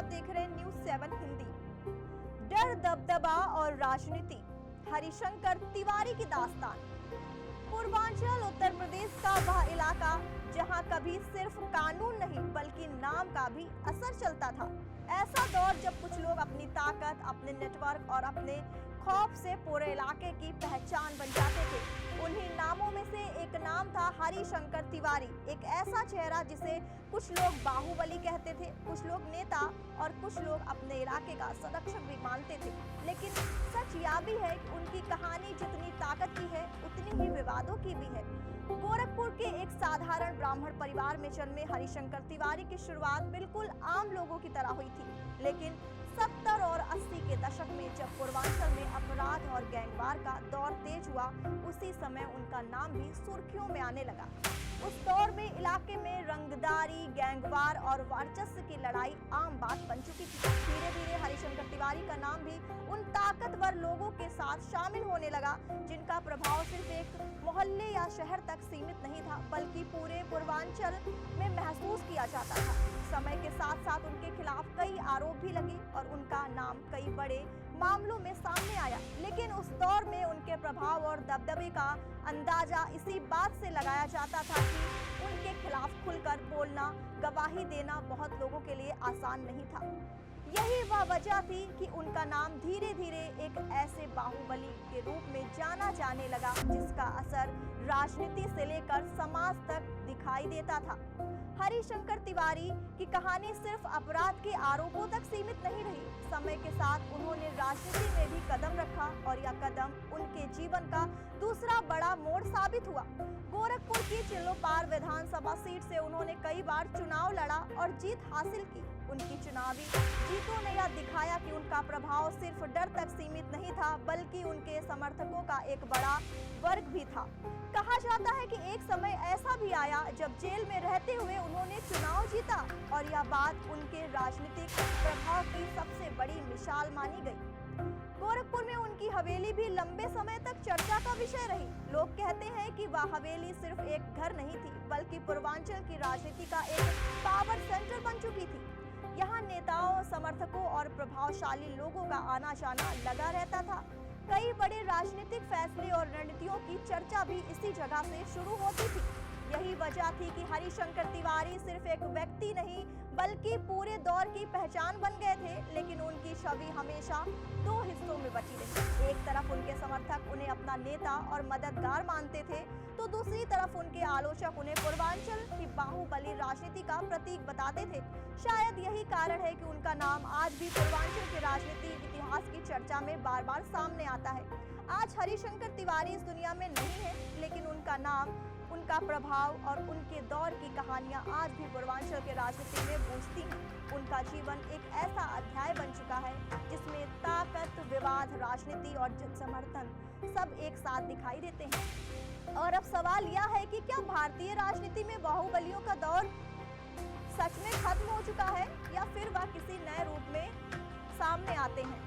देख रहे हैं न्यूज़ 7 हिंदी। डर, दबदबा और राजनीति, हरिशंकर तिवारी की दास्तान। पूर्वांचल उत्तर प्रदेश का वह इलाका जहां कभी सिर्फ कानून नहीं बल्कि नाम का भी असर चलता था। ऐसा दौर जब कुछ लोग अपनी ताकत, अपने नेटवर्क और अपने खौफ से पूरे इलाके की पहचान बन जाते थे। उन्हीं नामों में से एक नाम था हरिशंकर तिवारी, एक ऐसा चेहरा जिसे कुछ लोग बाहुबली कहते थे, कुछ लोग नेता और कुछ लोग अपने इलाके का संरक्षक भी मानते थे। लेकिन सच यह भी है कि उनकी कहानी जितनी ताकत की है उतनी ही विवादों की भी है। गोरखपुर के एक साधारण ब्राह्मण परिवार में जन्मे हरिशंकर तिवारी की शुरुआत बिल्कुल आम लोगों की तरह हुई थी। लेकिन 70 और 80 के दशक में जब पूर्वांचल में अपराध और गैंगवार का दौर तेज हुआ, उसी समय उनका नाम भी सुर्खियों में आने लगा। उस दौर में इलाके में रंगदारी, गैंगवार और वर्चस्व की लड़ाई आम बात बन चुकी थी। धीरे धीरे हरिशंकर तिवारी का नाम भी उन ताकतवर लोगों के साथ शामिल होने लगा जिनका प्रभाव सिर्फ एक मोहल्ले या शहर तक सीमित नहीं था बल्कि पूरे पूर्वांचल में महसूस किया जाता था। समय के साथ साथ उनके खिलाफ कई आरोप भी लगे और उनका नाम कई बड़े मामलों में सामने आया। लेकिन उस दौर में उनके प्रभाव और दबदबे का अंदाजा इसी बात से लगाया जाता था कि उनके खिलाफ खुलकर बोलना, गवाही देना बहुत लोगों के लिए आसान नहीं था। यही वह वजह थी कि उनका नाम धीरे धीरे एक ऐसे बाहुबली के रूप में जाना जाने लगा जिसका असर राजनीति से लेकर समाज तक दिखाई देता था। हरिशंकर तिवारी की कहानी सिर्फ अपराध के आरोपों तक सीमित नहीं रही। समय के साथ उन्होंने राजनीति में भी कदम रखा और यह कदम उनके जीवन का दूसरा बड़ा मोड़ साबित हुआ। गोरखपुर की चिल्लोपार विधानसभा सीट से उन्होंने कई बार चुनाव लड़ा और जीत हासिल की। उनकी चुनावी जीतों ने यह दिखाया कि उनका प्रभाव सिर्फ डर तक सीमित नहीं था बल्कि उनके समर्थकों का एक बड़ा वर्ग भी था। कहा जाता है कि एक समय ऐसा भी आया जब जेल में रहते हुए उन्होंने चुनाव जीता और यह बात उनके राजनीतिक प्रभाव की सबसे बड़ी मिसाल मानी गई। गोरखपुर में उनकी हवेली भी लंबे समय तक चर्चा का विषय रही। लोग कहते हैं कि वह हवेली सिर्फ एक घर नहीं थी बल्कि पूर्वांचल की राजनीति का एक पावर सेंटर बन चुकी थी। यहाँ नेताओं, समर्थकों और प्रभावशाली लोगों का आना जाना लगा रहता था। कई बड़े राजनीतिक फैसले और रणनीतियों की चर्चा भी इसी जगह से शुरू होती थी। यही वजह थी कि हरिशंकर तिवारी सिर्फ एक व्यक्ति नहीं बल्कि पूरे दौर की पहचान बन गए थे। लेकिन उनकी छवि हमेशा दो हिस्सों में बची रही। एक तरफ उनके समर्थक उन्हें अपना नेता और मददगार मानते थे तो दूसरी तरफ उनके आलोचक उन्हें पूर्वांचल की बाहुबली राजनीति का प्रतीक बताते थे। शायद यही कारण है कि उनका नाम आज भी पूर्वांचल के राजनीति इतिहास की चर्चा में बार बार सामने आता है। आज हरिशंकर तिवारी इस दुनिया में नहीं है लेकिन उनका नाम, उनका प्रभाव और उनके दौर की कहानियां आज भी पूर्वांचल के राजनीति में गूंजती हैं। उनका जीवन एक ऐसा अध्याय बन चुका है जिसमें ताकत, विवाद, राजनीति और जनसमर्थन सब एक साथ दिखाई देते हैं। और अब सवाल यह है कि क्या भारतीय राजनीति में बाहुबलियों का दौर सच में खत्म हो चुका है या फिर वह किसी नए रूप में सामने आते हैं।